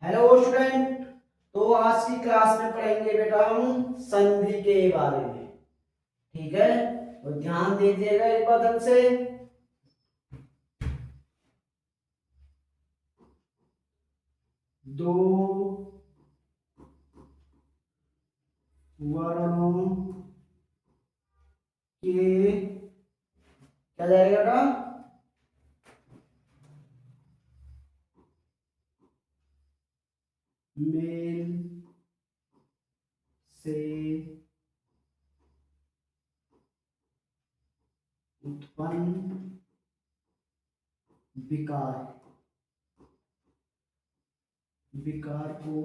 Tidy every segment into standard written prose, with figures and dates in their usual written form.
Hello student. तो आज की क्लास में पढ़ेंगे बेटा हम संधि के बारे में। ठीक है, तो ध्यान दीजिएगा एक बार ढंग से। दो वर्णों के क्या जाएगा बेटा? मेल से उत्पन्न विकार विकार को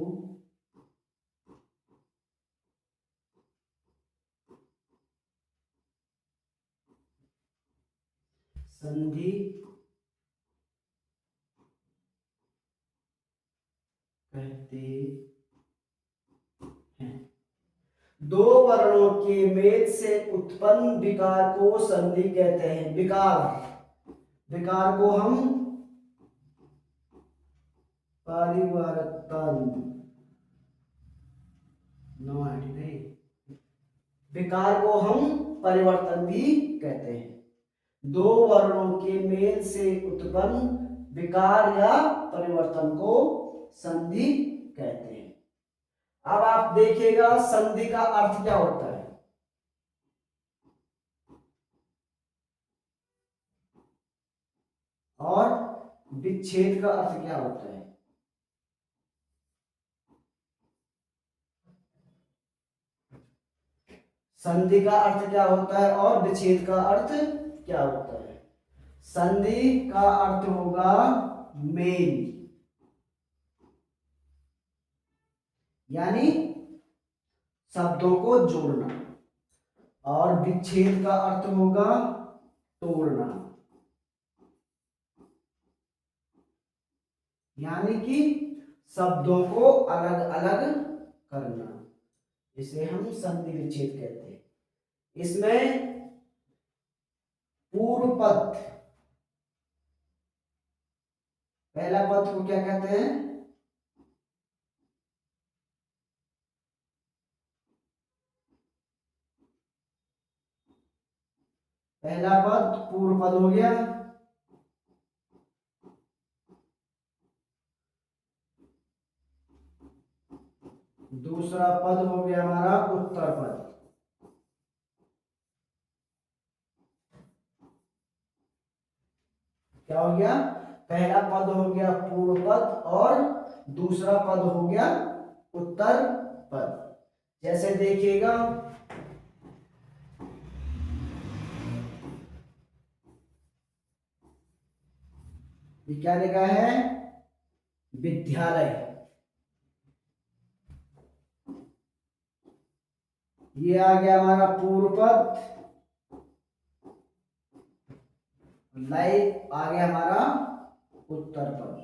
संधि कहते हैं। दो वर्णों के मेल से उत्पन्न विकार को संधि कहते हैं। विकार विकार को हम परिवर्तन नहीं, विकार को हम परिवर्तन भी कहते हैं। दो वर्णों के मेल से उत्पन्न विकार या परिवर्तन को संधि कहते हैं। अब आप देखिएगा संधि का अर्थ क्या होता है और विच्छेद का अर्थ क्या होता है। संधि का अर्थ क्या होता है और विच्छेद का अर्थ क्या होता है। संधि का अर्थ होगा मेल, यानी शब्दों को जोड़ना, और विच्छेद का अर्थ होगा तोड़ना, यानी कि शब्दों को अलग अलग करना। इसे हम संधि विच्छेद कहते हैं। इसमें पूर्व पद, पहला पद को क्या कहते हैं? पहला पद पूर्व पद हो गया। दूसरा पद हो गया हमारा उत्तर पद। क्या हो गया? पहला पद हो गया पूर्व पद और दूसरा पद हो गया उत्तर पद। जैसे देखिएगा, ये क्या लिखा है? विद्यालय। ये आ गया हमारा पूर्व पद, लय आ गया हमारा उत्तर पद।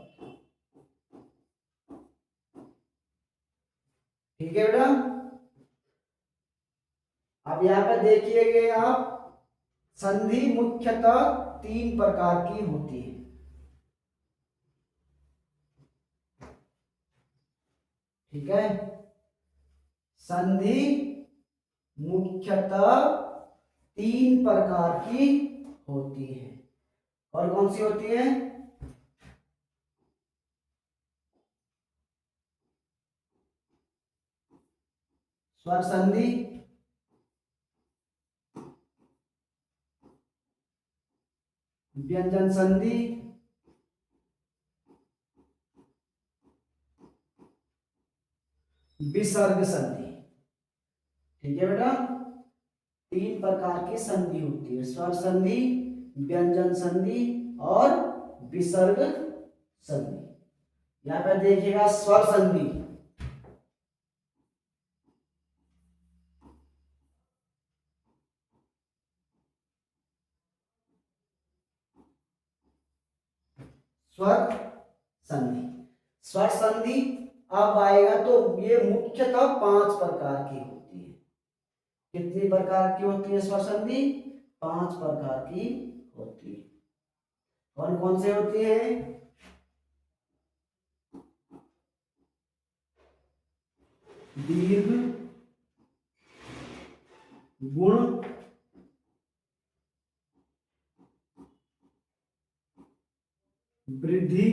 ठीक है बेटा। अब यहां पर देखिएगा आप, संधि मुख्यतः तीन प्रकार की होती है। ठीक है, संधि मुख्यतः तीन प्रकार की होती है। और कौन सी होती है? स्वर संधि, व्यंजन संधि, विसर्ग संधि। ठीक है बेटा, तीन प्रकार की संधि होती है। स्वर संधि, व्यंजन संधि और विसर्ग संधि। यहां पर देखिएगा स्वर संधि। स्वर संधि, स्वर संधि अब आएगा तो ये मुख्यतः पांच प्रकार की होती है। कितनी प्रकार की होती है स्वर संधि? पांच प्रकार की होती है। कौन कौन से होती है? दीर्घ गुण वृद्धि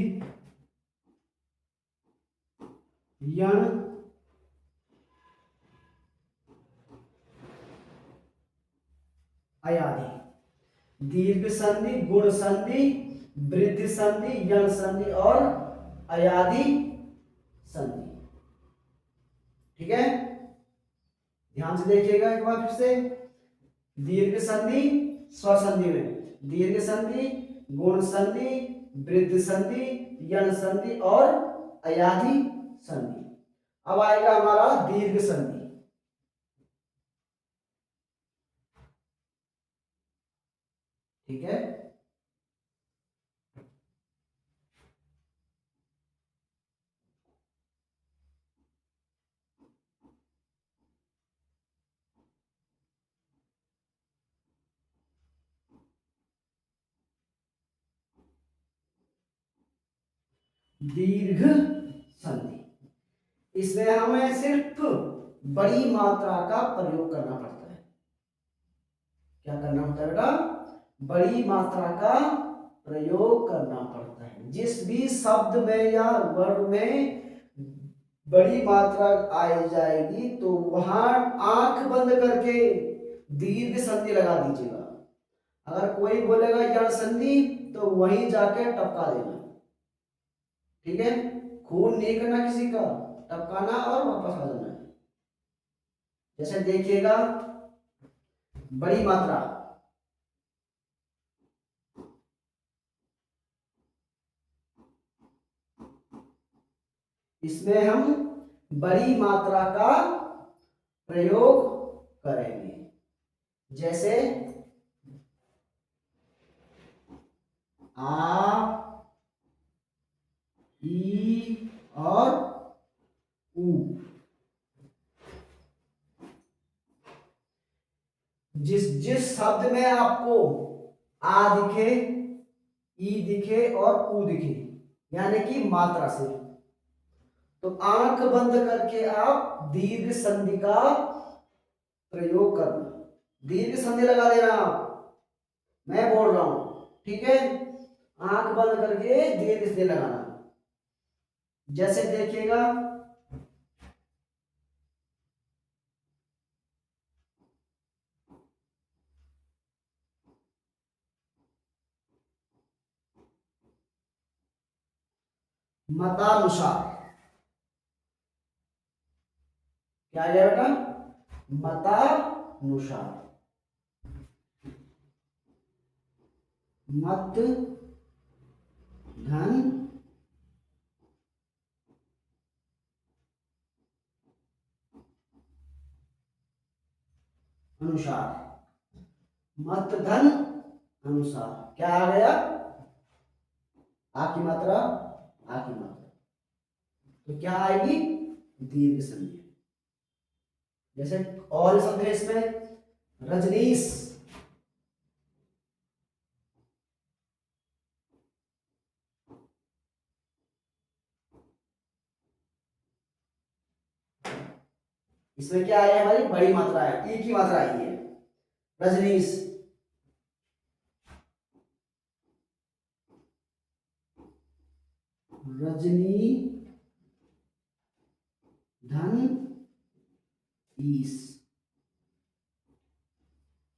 यण अयादि। दीर्घ संधि, गुण संधि, वृद्धि संधि, यण संधि और अयादि संधि। ठीक है, ध्यान से देखिएगा एक बार फिर से। दीर्घ संधि स्वसंधि में दीर्घ संधि, गुण संधि, वृद्धि संधि, यण संधि और अयाधि संधि। अब आएगा हमारा दीर्घ संधि। ठीक है, दीर्घ संधि, इसमें हमें सिर्फ बड़ी मात्रा का प्रयोग करना पड़ता है। क्या करना होता है बेटा? बड़ी मात्रा का प्रयोग करना पड़ता है। जिस भी शब्द में या वर्ड में बड़ी मात्रा आई जाएगी तो वहां आंख बंद करके दीर्घ संधि लगा दीजिएगा। अगर कोई बोलेगा यण संधि तो वहीं जाके टपका देना। ठीक है, खून नहीं करना किसी का, टपकाना और वापस आ जाना। जैसे देखिएगा, बड़ी मात्रा, इसमें हम बड़ी मात्रा का प्रयोग करेंगे। जैसे आ, ई और ऊ। जिस जिस शब्द में आपको आ दिखे, ई दिखे और ऊ दिखे, यानी कि मात्रा से, तो आंख बंद करके आप दीर्घ संधि का प्रयोग करना। दीर्घ संधि लगा देना आप, मैं बोल रहा हूं। ठीक है, आंख बंद करके दीर्घ संधि लगाना। जैसे देखिएगा, मतानुसार। क्या आ गया बेटा? मतानुसार। मत धन अनुसार। मत धन अनुसार क्या आ गया? आ की मात्रा, आ की मात्रा, तो क्या आएगी? दीर्घ संधि। जैसे और शब्द है इसमें, रजनीश। इसमें क्या है? हमारी बड़ी मात्रा है, ई की मात्रा आई है, रजनीश। रजनी धन ईस।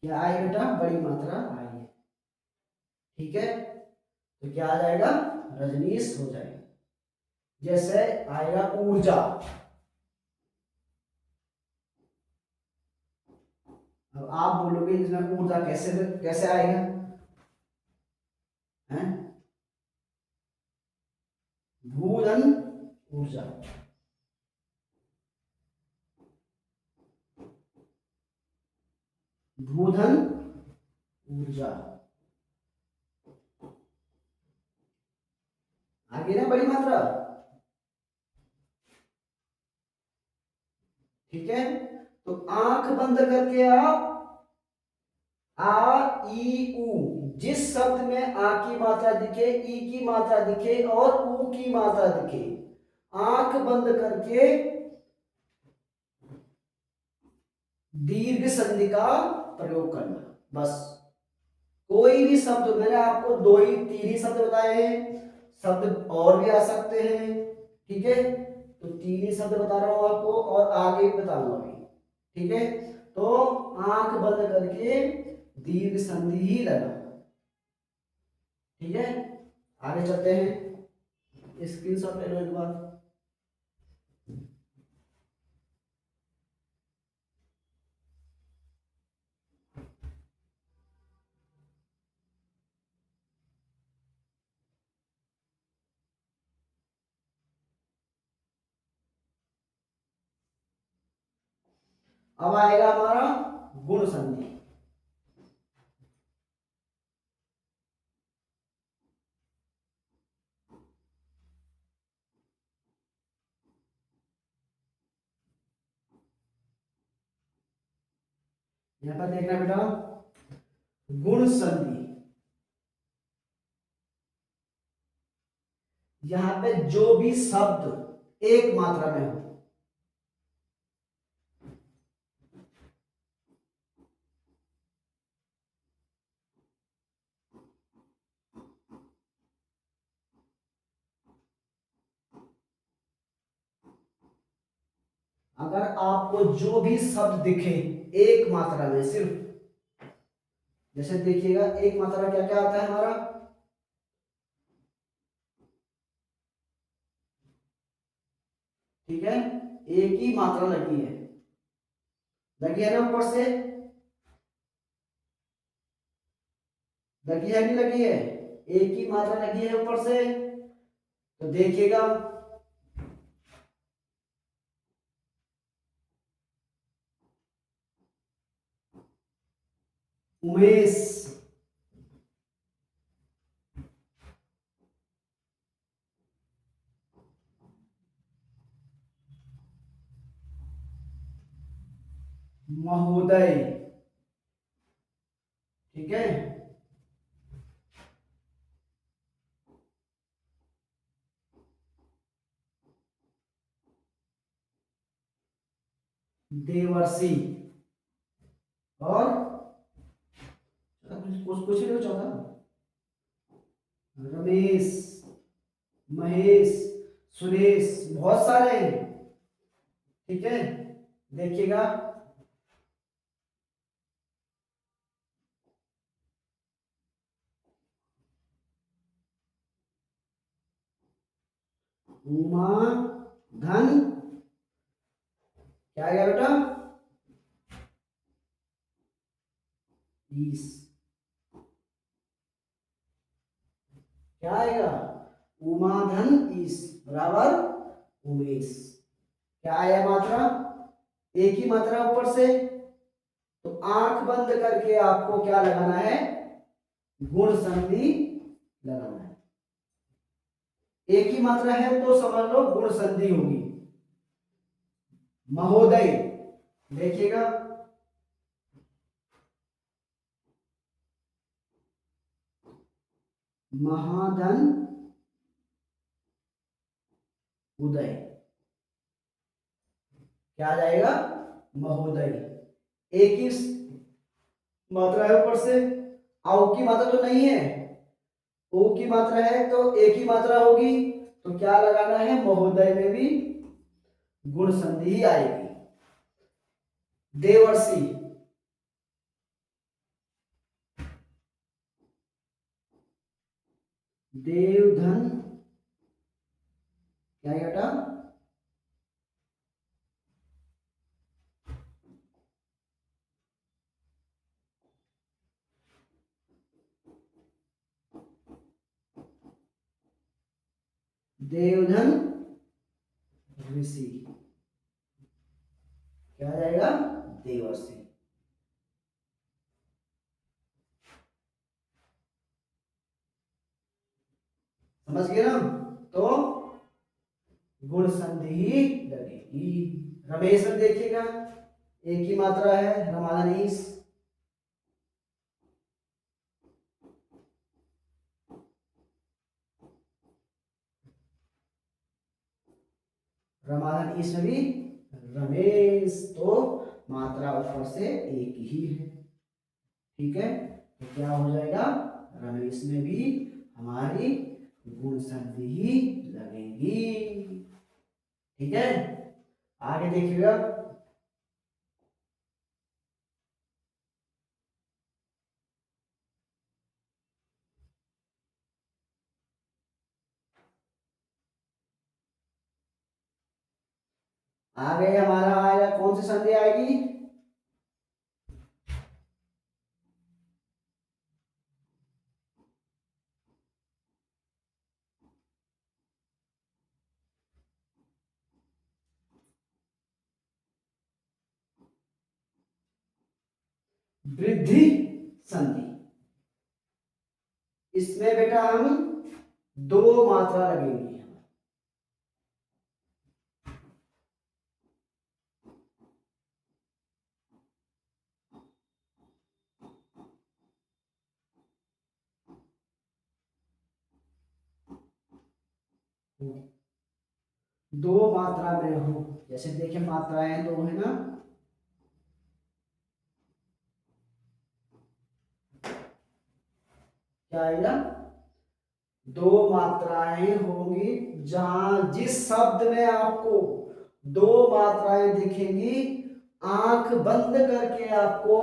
क्या आई बेटा? बड़ी मात्रा आई है। ठीक है, तो क्या आ जाएगा? रजनीश हो जाएगा। जैसे आएगा ऊर्जा। अब आप बोलोगे इसमें ऊर्जा कैसे कैसे आएगा? हैं? भूधन ऊर्जा। भूधन ऊर्जा आगे ना, बड़ी मात्रा। ठीक है, तो आंख बंद करके आप आ, ई, ऊ, जिस शब्द में आ की मात्रा दिखे, ई की मात्रा दिखे और ऊ की मात्रा दिखे, आंख बंद करके दीर्घ संधि का प्रयोग करना। बस कोई भी शब्द, मैंने आपको दो ही तीन ही शब्द बताए हैं, शब्द और भी आ सकते हैं, ठीक है, तो तीन ही शब्द बता रहा हूं आपको और आगे भी बताऊंगा अभी, ठीक है। तो आंख बंद करके दीर्घ संधि ही लगाना, ठीक है। आगे चलते हैं, स्क्रीनशॉट ले लो एक बार। अब आएगा हमारा गुण संधि। यहां पर देखना बेटा, गुण संधि, यहां पे जो भी शब्द एक मात्रा में हो, अगर आपको जो भी शब्द दिखे एक मात्रा में सिर्फ, जैसे देखिएगा एक मात्रा क्या क्या आता है हमारा, ठीक है, एक ही मात्रा लगी है ना ऊपर से, लगी है नहीं लगी है, एक ही मात्रा लगी है ऊपर से, तो देखिएगा उमेश, महोदय, ठीक है, देवर्षि, और कुछ कुछ नहीं चौथा, रमेश, महेश, सुरेश, बहुत सारे हैं, ठीक है। देखिएगा उमा, धन, क्या आएगा बेटा, ईस, क्या आएगा, उमा धन ईस बराबर उमेश। क्या आया मात्रा, एक ही मात्रा ऊपर से, तो आंख बंद करके आपको क्या लगाना है, गुण संधि लगाना है। एक ही मात्रा है तो समझ लो गुण संधि होगी। महोदय, देखिएगा महाधन उदय, क्या आ जाएगा, महोदय, एक ही मात्रा है ऊपर से, औ की मात्रा तो नहीं है, ओ की मात्रा है तो एक ही मात्रा होगी, तो क्या लगाना है, महोदय में भी गुण संधि ही आएगी। देवर्षि, देवधन, क्या है बेटा, देवधन ऋषि, क्या आ जाएगा, देवर्षि। समझ गए ना, तो गुण संधि ही लगेगी। रमेश में देखिएगा एक ही मात्रा है, रमानीस, रमानीस में भी रमेश, तो मात्रा ऊपर से एक ही है। ठीक है, तो क्या हो जाएगा, रमेश में भी हमारी गुण संधि ही लगेगी। ठीक है, आगे देखिएगा। आगे हमारा आएगा, कौन सी संधि आएगी, वृद्धि संधि। इसमें बेटा हम दो मात्रा लगेंगी। दो मात्रा में हो, जैसे देखिए मात्राएं दो है ना, क्या आएगा, दो मात्राएं होंगी, जहां जिस शब्द में आपको दो मात्राएं दिखेंगी, आंख बंद करके आपको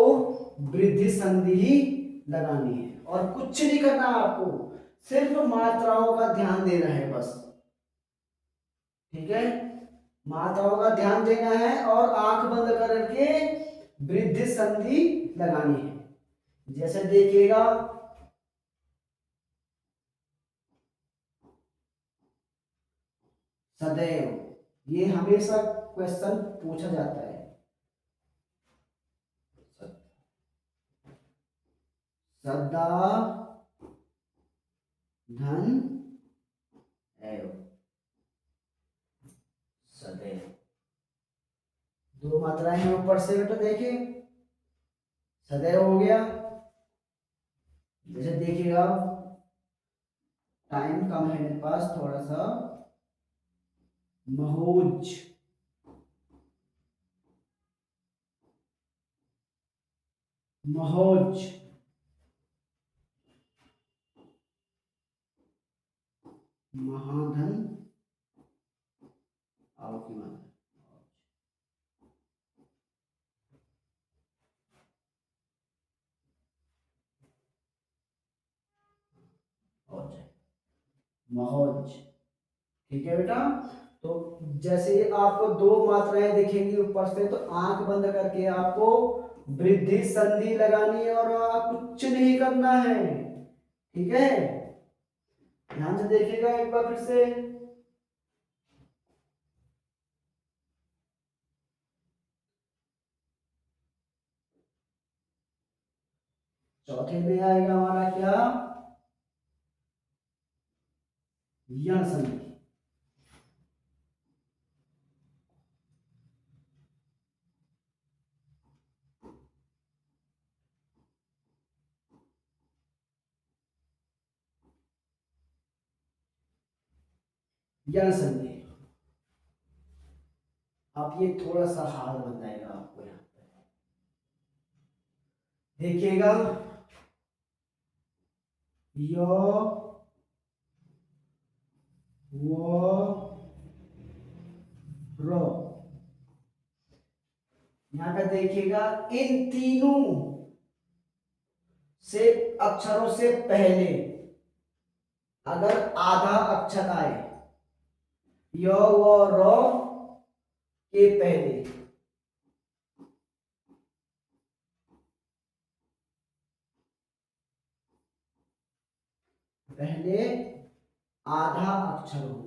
वृद्धि संधि ही लगानी है और कुछ नहीं करना आपको, सिर्फ मात्राओं का ध्यान देना है बस। ठीक है, मात्राओं का ध्यान देना है और आंख बंद करके वृद्धि संधि लगानी है। जैसे देखिएगा, सदैव, ये हमेशा क्वेश्चन पूछा जाता है। सदा धन एव, सदैव, दो मात्राएं हैं ऊपर से बेटा, देखिए सदैव हो गया। जैसे देखिएगा, टाइम कम है मेरे पास थोड़ा सा, महोज, महोज, महाधन, आओ की मात्रा, महोज। ठीक है बेटा, तो जैसे आपको दो मात्राएं दिखेंगी ऊपर से, तो आंख बंद करके आपको वृद्धि संधि लगानी है और कुछ नहीं करना है। ठीक है, ध्यान से देखिएगा एक बार फिर से। चौथे में आएगा हमारा क्या, यण संधि। यण संधि, अब ये थोड़ा सा हार्ड बन जाएगा आपको, यहाँ पे देखिएगा, यो, वो, रो, यहाँ पे देखिएगा, इन तीनों से अक्षरों से पहले अगर आधा अक्षर आए, यो वो रो के पहले, पहले आधा अक्षर हो,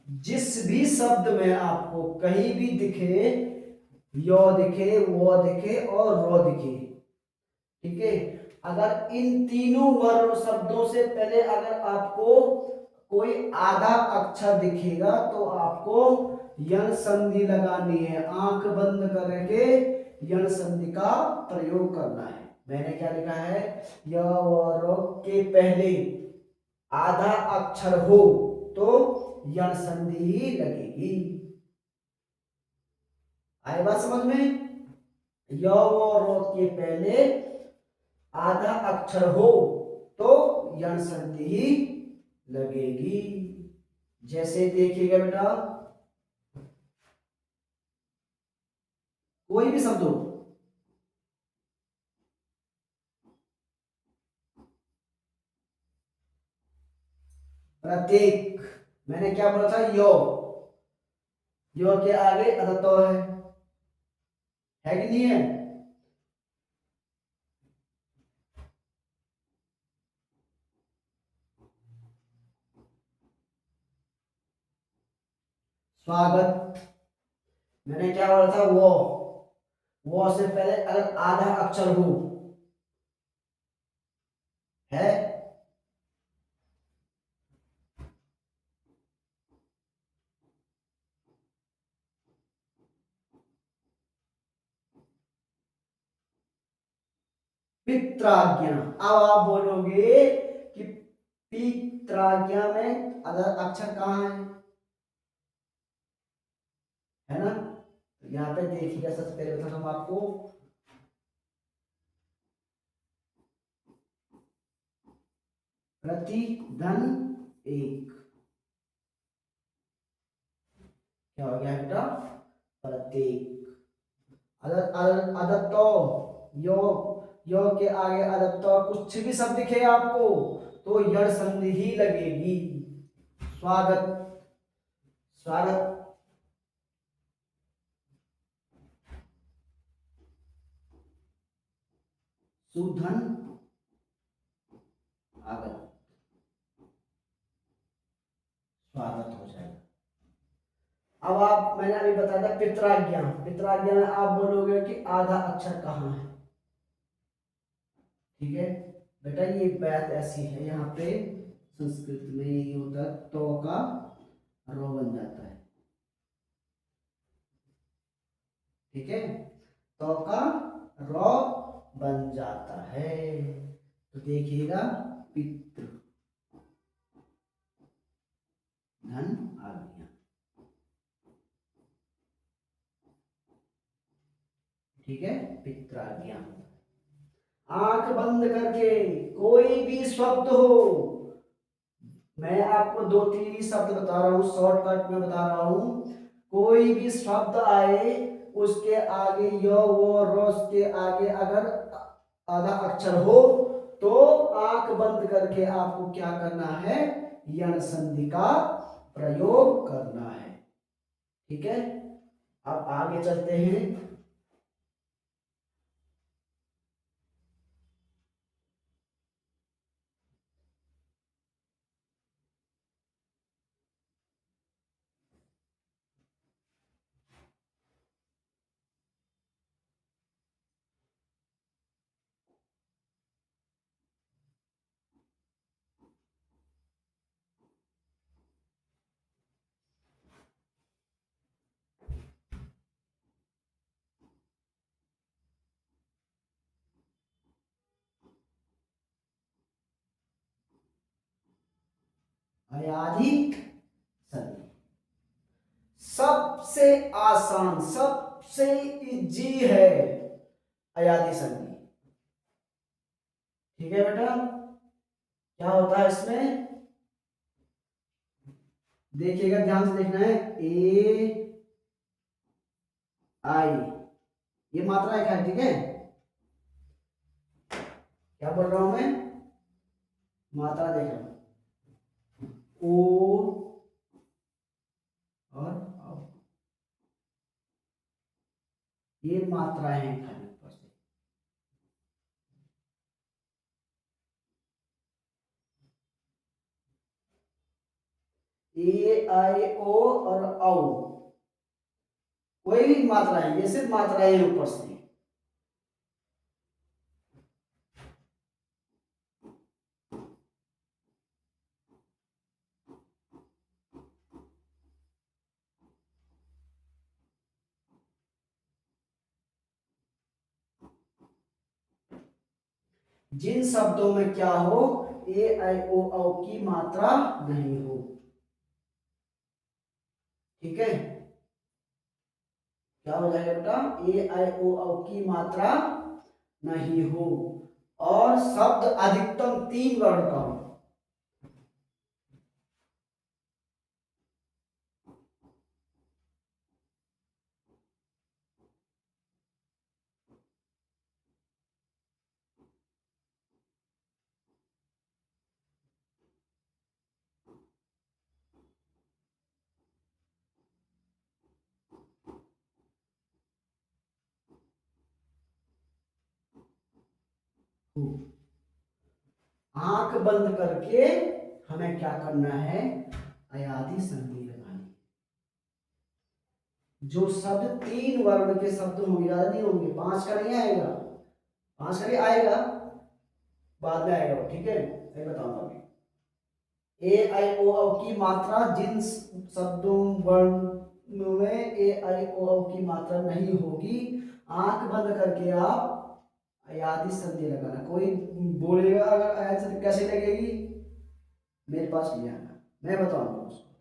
जिस भी शब्द में आपको कहीं भी दिखे, यो दिखे, वो दिखे और रो दिखे, ठीक है, अगर इन तीनों वर्ण शब्दों से पहले अगर आपको कोई आधा अक्षर दिखेगा, तो आपको यण संधि लगानी है, आंख बंद करके यण संधि का प्रयोग करना है। मैंने क्या लिखा है, य व र के पहले आधा अक्षर हो तो यण संधि ही लगेगी। आए बात समझ में? य व र के पहले आधा अक्षर हो तो यण संधि ही लगेगी। जैसे देखिएगा बेटा, कोई भी शब्द हो, प्रत्येक, मैंने क्या बोला था, यो के आगे अदत्तो है कि नहीं है? स्वागत, मैंने क्या बोला था, वो से पहले अगर आधा अक्षर हो है, पित्राज्ञा। अब आप बोलोगे कि पित्राज्ञा में अगर अक्षर कहाँ है ना? तो यहाँ पे देखिएगा, सबसे पहले बता हम आपको, प्रतिधन एक, क्या हो गया बेटा, प्रत्येक। अदत्तो, यो यो के आगे अदत्तो कुछ भी शब्द दिखे आपको तो यण संधि ही लगेगी। स्वागत, स्वागत, सुधन आगत, स्वागत हो जाएगा। अब आप, मैंने अभी बताया था पित्राज्ञा, पित्राज्ञा में आप बोलोगे कि आधा अक्षर कहाँ है। ठीक है बेटा, ये बात ऐसी है, यहाँ पे संस्कृत में ये होता है, तो का रो बन जाता है। ठीक है, तो का रो बन जाता है। तो देखिएगा, पितृ धन आ गया। ठीक है, पित्राज्ञा। आंख बंद करके कोई भी शब्द हो, मैं आपको दो तीन ही शब्द बता रहा हूं, शॉर्टकट में बता रहा हूं, कोई भी शब्द आए उसके आगे य वो रोस के आगे अगर आधा अक्षर हो तो आंख बंद करके आपको क्या करना है, यण संधि का प्रयोग करना है। ठीक है, अब आगे चलते हैं। अयाधिक संधि सबसे आसान, सबसे इजी है अयाधी संधि। ठीक है बेटा, क्या होता है इसमें, देखिएगा, ध्यान से देखना है, ए आई, ये मात्रा एक है। ठीक है, क्या बोल रहा हूं मैं, मात्रा देख रहा हूं, ओ और औ, ये मात्राएं हैं खाली ऊपर से। ए आई ओ और औ, कोई भी मात्राएं, ये सिर्फ मात्राएं ऊपर से। जिन शब्दों में क्या हो, ए आई ओ औ की मात्रा नहीं हो। ठीक है, क्या हो जाएगा बेटा, ए आई ओ औ की मात्रा नहीं हो, और शब्द अधिकतम 3 वर्ण का हो। आंख बंद करके हमें क्या करना है, अयादी संधि लगानी। जो शब्द 3 वर्ण के शब्द होंगे, ज्यादा नहीं होंगे, 5 का नहीं आएगा, 5 का नहीं आएगा, बाद में आएगा वो, ठीक है, मैं बताऊंगा अभी। ए आई ओ औ की मात्रा, जिन शब्दों वर्णों में ए आई ओ औ की मात्रा नहीं होगी, आंख बंद करके आप अयादी संधि लगाना। कोई बोलेगा अगर अयादी संधि कैसे लगेगी, मेरे पास ले आना, मैं बताऊंगा उसको।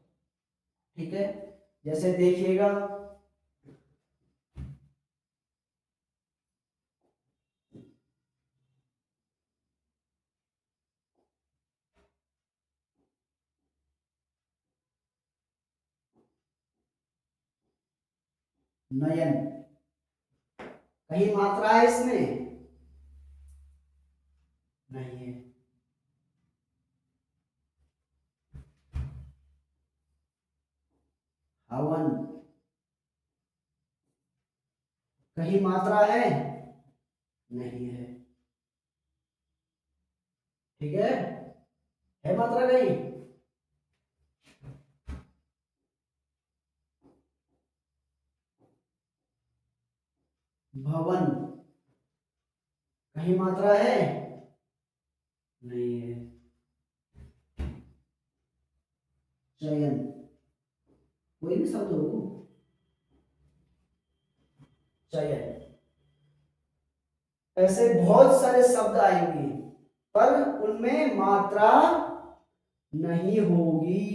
ठीक है, जैसे देखिएगा, नयन, कहीं मात्रा है इसमें, नहीं है। हवन, कहीं मात्रा नहीं है। ठीक है मात्रा कहीं, भवन, कहीं मात्रा है, नहीं है। चयन, कोई भी शब्द हो, चयन, ऐसे बहुत सारे शब्द आएंगे, पर उनमें मात्रा नहीं होगी।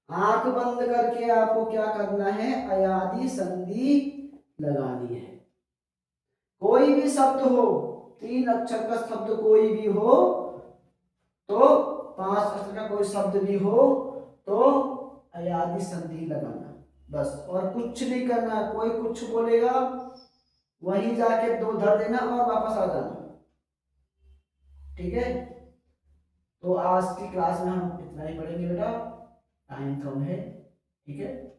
आंख बंद करके आपको क्या करना है, अयादी संधि लगानी है। कोई भी शब्द हो, 3 अक्षर का शब्द कोई भी हो, तो 5 अक्षर का कोई शब्द भी हो, तो अयादी संधि लगाना बस, और कुछ नहीं करना। कोई कुछ बोलेगा, वहीं जाके 2 धर देना और वापस आ जाना। ठीक है, तो आज की क्लास में हम इतना ही पढ़ेंगे बेटा, टाइम कम है। ठीक है।